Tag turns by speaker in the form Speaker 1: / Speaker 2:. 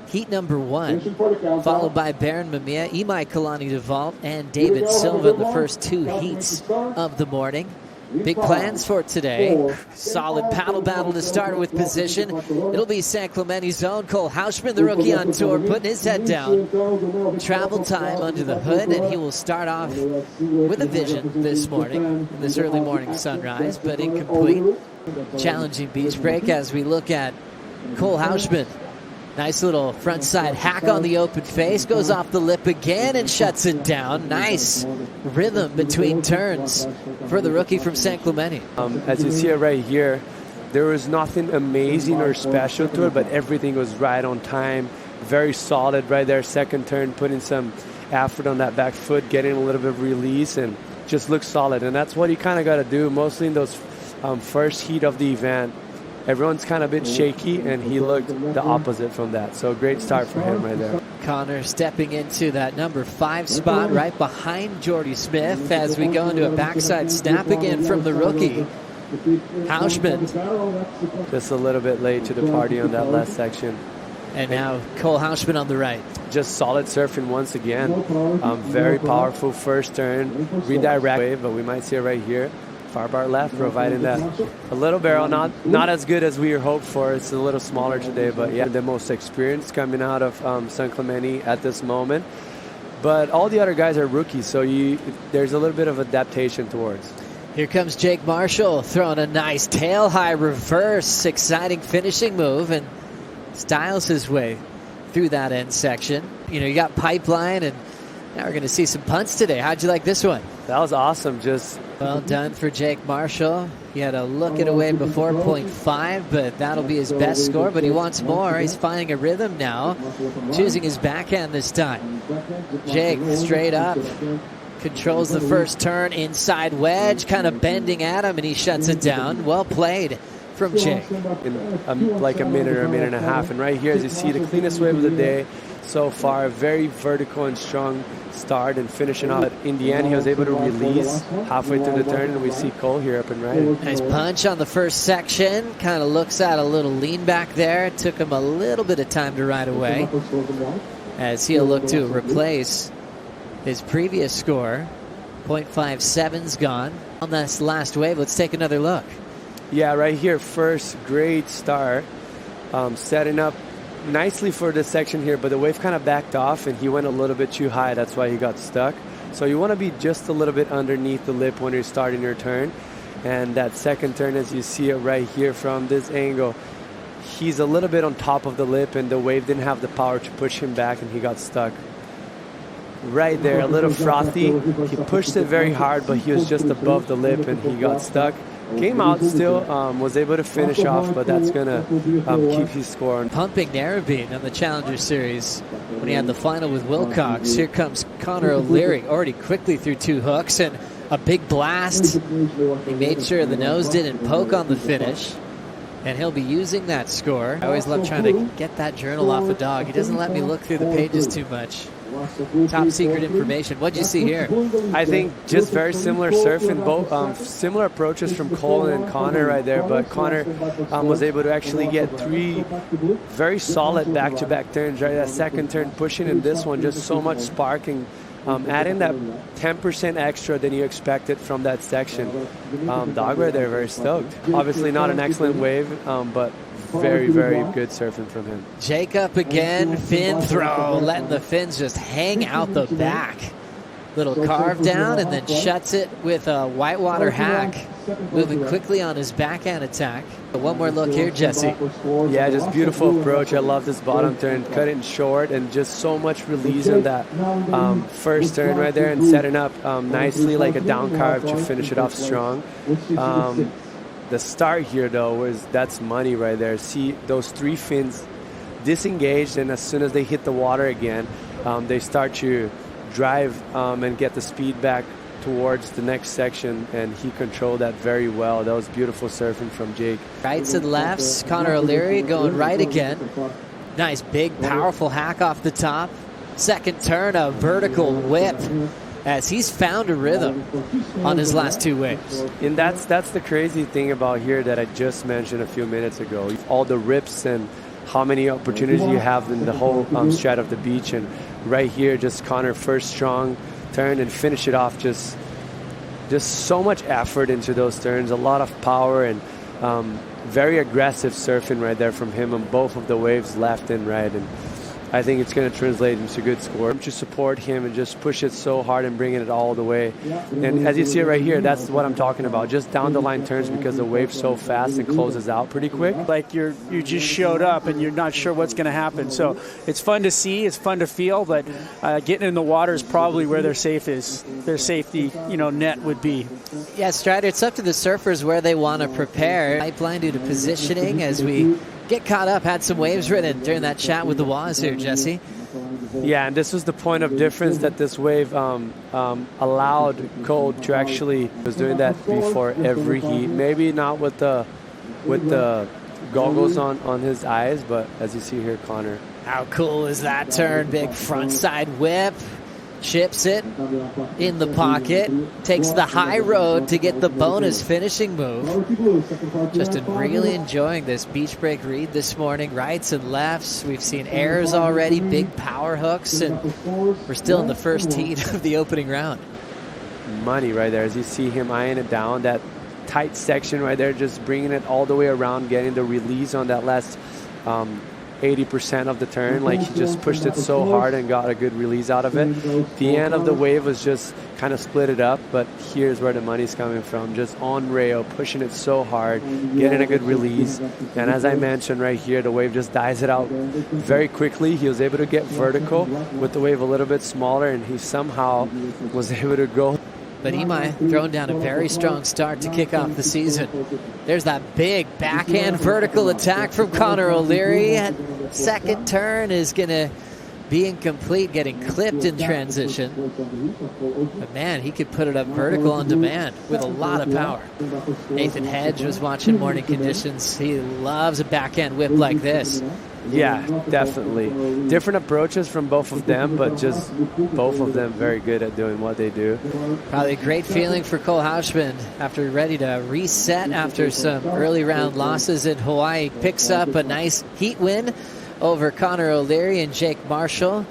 Speaker 1: heat number 1, followed by Baron Mamiya, Imai Kalani DeVault, and David Silva in the first 2 heats of the morning. Big plans for today. Solid paddle battle to start with position. It'll be San Clemente's own C.Houshmand, the rookie on tour, putting his head down. Travel time under the hood, and he will start off with a vision this morning, this early morning sunrise, but incomplete. Challenging beach break as we look at C.Houshmand. Nice little front side hack on the open face, goes off the lip again and shuts it down. Nice rhythm between turns for the rookie from San Clemente.
Speaker 2: As you see it right here, there was nothing amazing or special to it, but everything was right on time. Very solid right there. Second turn, putting some effort on that back foot, getting a little bit of release, and just looks solid. And that's what you kind of got to do, mostly in those first heat of the event. Everyone's kind of a bit shaky, and he looked the opposite from that. So great start for him right there.
Speaker 1: Connor stepping into that number 5 spot right behind Jordy Smith as we go into a backside snap again from the rookie. Houshmand.
Speaker 2: Just a little bit late to the party on that last section.
Speaker 1: And now C.Houshmand on the right.
Speaker 2: Just solid surfing once again. Very powerful first turn. Redirect wave, but we might see it right here. Far bar left, providing that a little barrel, not as good as we hoped for. It's a little smaller today, but yeah, the most experienced coming out of San Clemente at this moment. But all the other guys are rookies, so there's a little bit of adaptation towards.
Speaker 1: Here comes J.Marshall throwing a nice tail high reverse, exciting finishing move, and styles his way through that end section. You know, you got pipeline, and now we're going to see some punts today. How'd you like this one?
Speaker 2: That was awesome. Just
Speaker 1: well done for J.Marshall. He had to look it away before 0.5, but that'll be his best score. But he wants more. He's finding a rhythm now, choosing his backhand this time. Jake straight up, controls the first turn, inside wedge, kind of bending at him, and he shuts it down. Well played from Jake.
Speaker 2: In like a minute or a minute and a half. And right here, as you see, the cleanest wave of the day so far. Very vertical and strong start and finishing off. In the end, he was able to release halfway through the turn, and we see Cole here up and right.
Speaker 1: Nice punch on the first section. Kind of looks at a little lean back there. It took him a little bit of time to ride away as he'll look to replace his previous score. 0.57's gone. On this last wave, let's take another look.
Speaker 2: Yeah, right here, first great start. Setting up nicely for this section here, but the wave kind of backed off and he went a little bit too high. That's why he got stuck. So you want to be just a little bit underneath the lip when you're starting your turn. And that second turn, as you see it right here from this angle, he's a little bit on top of the lip and the wave didn't have the power to push him back and he got stuck. Right there, a little frothy. He pushed it very hard, but he was just above the lip and he got stuck. Came out still, was able to finish off, but that's going to keep his score.
Speaker 1: Pumping Narrabeen on the Challenger Series when he had the final with Wilcox. Here comes Connor O'Leary, already quickly through 2 hooks and a big blast. He made sure the nose didn't poke on the finish, and he'll be using that score. I always love trying to get that journal off a dog. He doesn't let me look through the pages too much. Top secret information. What'd you see here?
Speaker 2: I think just very similar surfing, both similar approaches from Cole and Connor right there, but Connor was able to actually get 3 very solid back-to-back turns, right? That second turn pushing, and this one just so much sparking, adding that 10% extra than you expected from that section. Dog right there, very stoked. Obviously not an excellent wave, but very, very good surfing from him.
Speaker 1: Jake up again, fin throw, letting the fins just hang out the back. Little carve down and then shuts it with a whitewater hack. Moving quickly on his backhand attack. One more look here, Jesse.
Speaker 2: Yeah, just beautiful approach. I love this bottom turn. Cut it short and just so much release in that first turn right there and setting up nicely like a down carve to finish it off strong. The start here, though, that's money right there. See those 3 fins disengaged, and as soon as they hit the water again, they start to drive and get the speed back towards the next section, and he controlled that very well. That was beautiful surfing from Jake.
Speaker 1: Rights and lefts. Connor O'Leary going right again. Nice, big, powerful hack off the top. Second turn, a vertical whip, as he's found a rhythm on his last 2 waves.
Speaker 2: And that's the crazy thing about here that I just mentioned a few minutes ago. All the rips and how many opportunities you have in the whole strat of the beach. And right here, just Connor first strong turn and finish it off. Just so much effort into those turns, a lot of power, and very aggressive surfing right there from him on both of the waves, left and right. And I think it's going to translate into a good score. To support him and just push it so hard and bringing it all the way. And as you see it right here, that's what I'm talking about. Just down the line turns because the wave's so fast and closes out pretty quick.
Speaker 3: Like you just showed up and you're not sure what's going to happen. So it's fun to see, it's fun to feel, but getting in the water is probably where their safety, net would be.
Speaker 1: Yeah, Strider, it's up to the surfers where they want to prepare. Pipeline due to positioning as we get caught up. Had some waves ridden during that chat with the Waz here, Jesse.
Speaker 2: Yeah, and this was the point of difference that this wave allowed Cole to actually was doing that before every heat. Maybe not with the goggles on his eyes, but as you see here, Connor.
Speaker 1: How cool is that turn? Big front side whip. Chips it in the pocket, takes the high road to get the bonus finishing move. Justin really enjoying this beach break read this morning, rights and lefts. We've seen airs already, big power hooks, and we're still in the first heat of the opening round.
Speaker 2: Money right there as you see him eyeing it down, that tight section right there, just bringing it all the way around, getting the release on that last 80% of the turn. Like, he just pushed it so hard and got a good release out of it. The end of the wave was just kind of split it up, but here's where the money's coming from. Just on rail, pushing it so hard, getting a good release. And as I mentioned right here, the wave just dies it out very quickly. He was able to get vertical with the wave a little bit smaller, and he somehow was able to go.
Speaker 1: But Imai throwing down a very strong start to kick off the season. There's that big backhand vertical attack from Connor O'Leary. Second turn is going to be incomplete, getting clipped in transition. But man, he could put it up vertical on demand with a lot of power. Nathan Hedge was watching Morning Conditions. He loves a backhand whip like this.
Speaker 2: Yeah, definitely. Different approaches from both of them, but just both of them very good at doing what they do.
Speaker 1: Probably a great feeling for C.Houshmand after ready to reset after some early round losses in Hawaii. Picks up a nice heat win over Connor O'Leary and J.Marshall.